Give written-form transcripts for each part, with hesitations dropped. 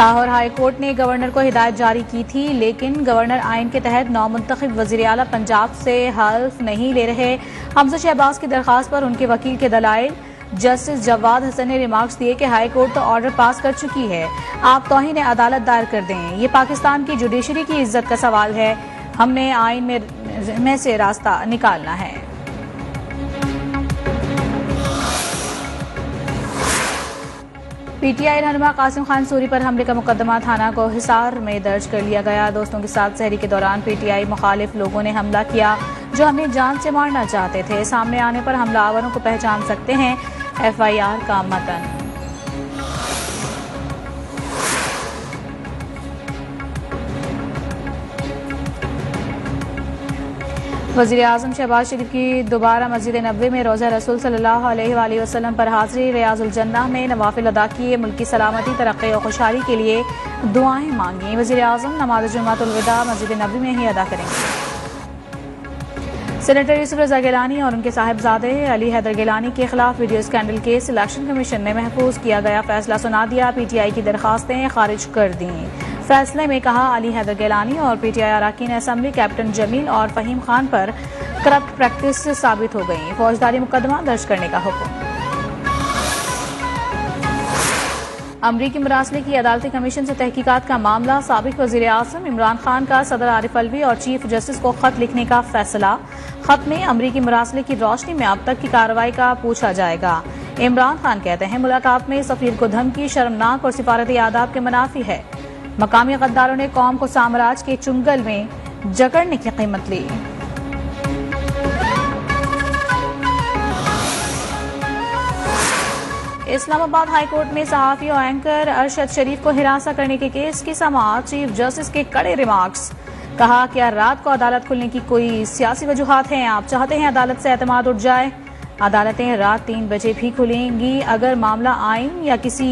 Lahore high court ने governor को हिदायत जारी की थी, लेकिन गवर्नर आइन के तहत नौमुंतखब वज़ीर आला पंजाब से हल्फ नहीं ले रहे। हमजा शहबाज की दरखास्त पर उनके वकील के दलाइल। जस्टिस जवाद हसन ने रिमार्क्स दिए कि हाई कोर्ट तो ऑर्डर पास कर चुकी है, आप तौहीन अदालत दायर कर दें। ये पाकिस्तान की जुडिशरी की इज्जत का सवाल है, हमने आइन में से रास्ता निकालना है। पीटीआई रहनुमा कासिम खान सूरी पर हमले का मुकदमा थाना को हिसार में दर्ज कर लिया गया। दोस्तों के साथ सहरी के दौरान पीटीआई मुखालिफ लोगों ने हमला किया जो हमें जान से मारना चाहते थे। सामने आने पर हमलावरों को पहचान सकते हैं। एफआईआर का मतन। वज़ीर आज़म शहबाज शरीफ की दोबारा मस्जिद नबवी में रोज़ा रसूल सल्लल्लाहु अलैहि वसल्लम पर हाज़िरी। रियाजुल जन्नह में नवाफिल अदा किए, मुल्की सलामती, तरक्की और खुशहाली के लिए दुआएं मांगी। वज़ीर आज़म नमाज जुम्मतुल विदा मस्जिद नबवी में ही अदा करेंगे। सेनेटर यूसुफ रज़ा गिलानी और उनके साहिबजादे अली हैदर गिलानी के खिलाफ video scandal case election commission ने महफूज किया गया फैसला सुना दिया। पीटीआई की दरखास्तें खारिज कर दी। फैसले में कहा, अली हैदर गिलानी और पीटीआई अरकान असेंबली कैप्टन जमील और फहीम खान पर करप्ट प्रैक्टिस साबित हो गई। फौजदारी मुकदमा दर्ज करने का हुक्म। अमरीकी मुरासले की अदालती कमीशन से तहकीकात का मामला। साबिक वज़ीर आज़म इमरान खान का सदर आरिफ अलवी और चीफ जस्टिस को खत लिखने का फैसला। खत में अमरीकी मुरासले की रोशनी में अब तक की कार्रवाई का पूछा जाएगा। इमरान खान कहते हैं, मुलाकात में सफीर को धमकी शर्मनाक और सिफारती आदाब के मुनाफी है। मकामी गद्दारों ने कौम को साम्राज्य के चुंगल में जकड़ने की कीमत ली। इस्लामाबाद हाई कोर्ट में सहाफी और एंकर अरशद शरीफ को हिरासत करने के केस की समाअत। चीफ जस्टिस के कड़े रिमार्क्स। कहा, क्या रात को अदालत खुलने की कोई सियासी वजूहात हैं? आप चाहते हैं अदालत से एतमाद उठ जाए? अदालतें रात 3 बजे भी खुलेंगी अगर मामला आइन या किसी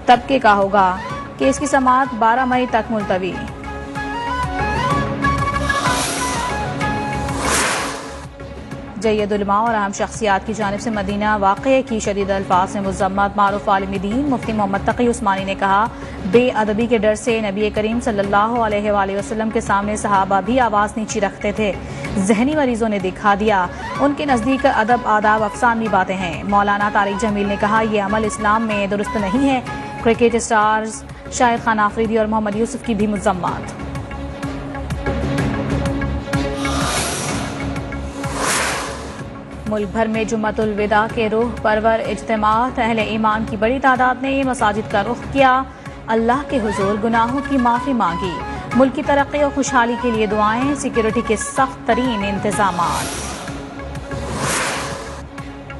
तबके का होगा। केस की समाअत 12 मई तक मुलतवी। जय्यद उलमा और अहम शख्सियात की जानिब से मदीना वाक़े की शदीद अल्फाज में मुज़म्मत मारूफ आलिम दीन मुफ्ती मोहम्मद तकी उस्मानी ने कहा, बेअदबी के डर से नबी करीम सल्लल्लाहु अलैहि वसल्लम के सामने सहाबा भी आवाज़ नीची रखते थे। जहनी मरीजों ने दिखा दिया। उनके नज़दीक अदब आदाब अफसानवी बातें हैं। मौलाना तारिक जमील ने कहा, यह अमल इस्लाम में दुरुस्त नहीं है। क्रिकेट स्टार्स शाहिद खान आफरीदी और मोहम्मद यूसुफ की भी मुज़म्मत। मुल्क भर में जुम्मतुल विदा के रूह परवर इज्तिमात। अहले ईमान की बड़ी तादाद ने मसाजिद का रुख किया, अल्लाह के हुजूर गुनाहों की माफ़ी मांगी। मुल्क की तरक्की और खुशहाली के लिए दुआएं। सिक्योरिटी के सख्त तरीन इंतजामात।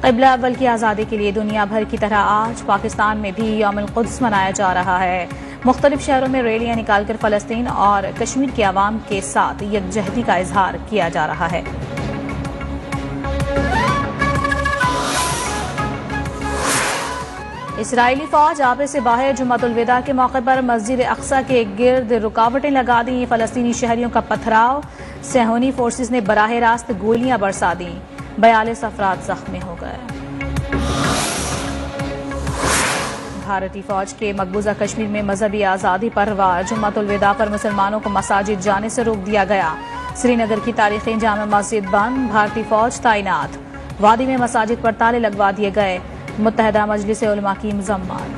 क़िबला अव्वल की आज़ादी के लिए दुनिया भर की तरह आज पाकिस्तान में भी यौमुल क़ुद्स मनाया जा रहा है। मुख्तलिफ शहरों में रैलियां निकालकर फ़लस्तीन और कश्मीर के अवाम के साथ यकजहती का इजहार किया जा रहा है। इसराइली फौज आपे से बाहर जुम्मतुल विदा के मौके पर मस्जिद अक्सा के गिर्द रुकावटें लगा दी। फ़लस्तीनी शहरियों का पथराव। सेहूनी फोर्सेस ने बराह रास्त गोलियां बरसा दी। 42 अफराद जख्मी हो गए। भारतीय फौज के मकबूजा कश्मीर में मजहबी आज़ादी परवार जुम्मतुल विदा पर मुसलमानों को मसाजिद जाने से रोक दिया गया। श्रीनगर की तारीखी जामा मस्जिद बंद, भारतीय फौज तैनात। वादी में मसाजिद पर ताले लगवा दिए गए। मुत्तहिदा मजलिस उलमा की मज़म्मत।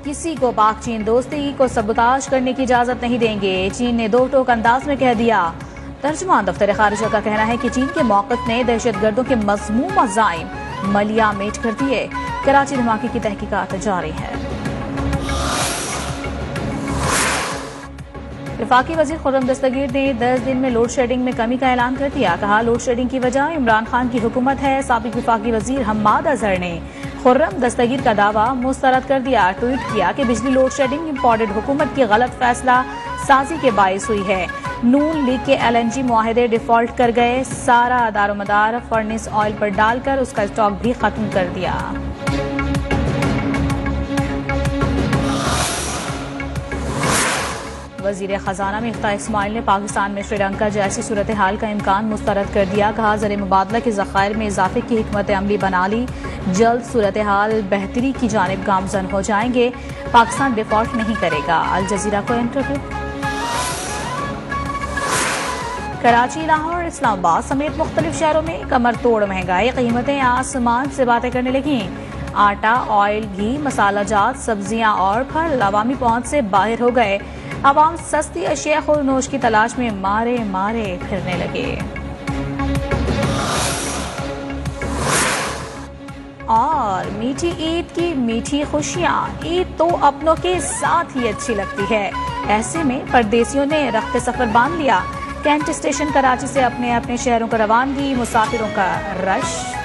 किसी को पाक चीन दोस्ती को सबूताज करने की इजाजत नहीं देंगे, चीन ने दो टोक अंदाज में कह दिया। तर्जुमान दफ्तर खारिजा का कहना है कि चीन के मौक़िफ़ ने दहशतगर्दों के मज़मूम अज़ाइम मलिया मेट कर दिए। कराची धमाके की तहकीकात जारी है। वफाकी वज़ीर खुर्रम दस्तगीर ने 10 दिन में लोड शेडिंग में कमी का ऐलान कर दिया। कहा, लोड शेडिंग की वजह इमरान खान की हुकूमत है। साबिक वफाकी वज़ीर हम्माद अजहर ने खुर्रम दस्तगीर का दावा मुस्तरद कर दिया। ट्वीट किया कि बिजली लोड शेडिंग इम्पोर्टेड हुकूमत की गलत फैसला साजी के बायस हुई है। नून लीग के LNG मुआहदे डिफॉल्ट कर गए। सारा दारोमदार फर्नेस ऑयल पर डालकर उसका स्टॉक भी खत्म कर दिया। वज़ीर ख़जाना मिफ्ताह इस्माइल ने पाकिस्तान में श्रीलंका जैसी सूरत हाल का इम्कान मुस्तरद कर दिया। कहा, ज़र मुबादला के ज़खायर में इजाफे की हिकमत अमली बना ली। जल्द सूरत हाल बेहतरी की जानिब गामजन हो जाएंगे। पाकिस्तान डिफॉल्ट नहीं करेगा। अल जजीरा को इंटरव्यू। कराची, लाहौर, इस्लामाबाद समेत मुख्तलिफ शहरों में कमर तोड़ महंगाई, कीमतें आसमान से बातें करने लगी। आटा, ऑयल, घी, मसाला जात, सब्जियां और फल अवामी पहुंच से बाहर हो गए। अवाम सस्ती अशिया खुरनोश की तलाश में मारे मारे फिरने लगे। और मीठी ईद की मीठी खुशियां, ईद तो अपनों के साथ ही अच्छी लगती है। ऐसे में परदेसियों ने रफ्ते सफर बांध लिया। कैंट स्टेशन कराची से अपने अपने शहरों को रवानगी, मुसाफिरों का रश।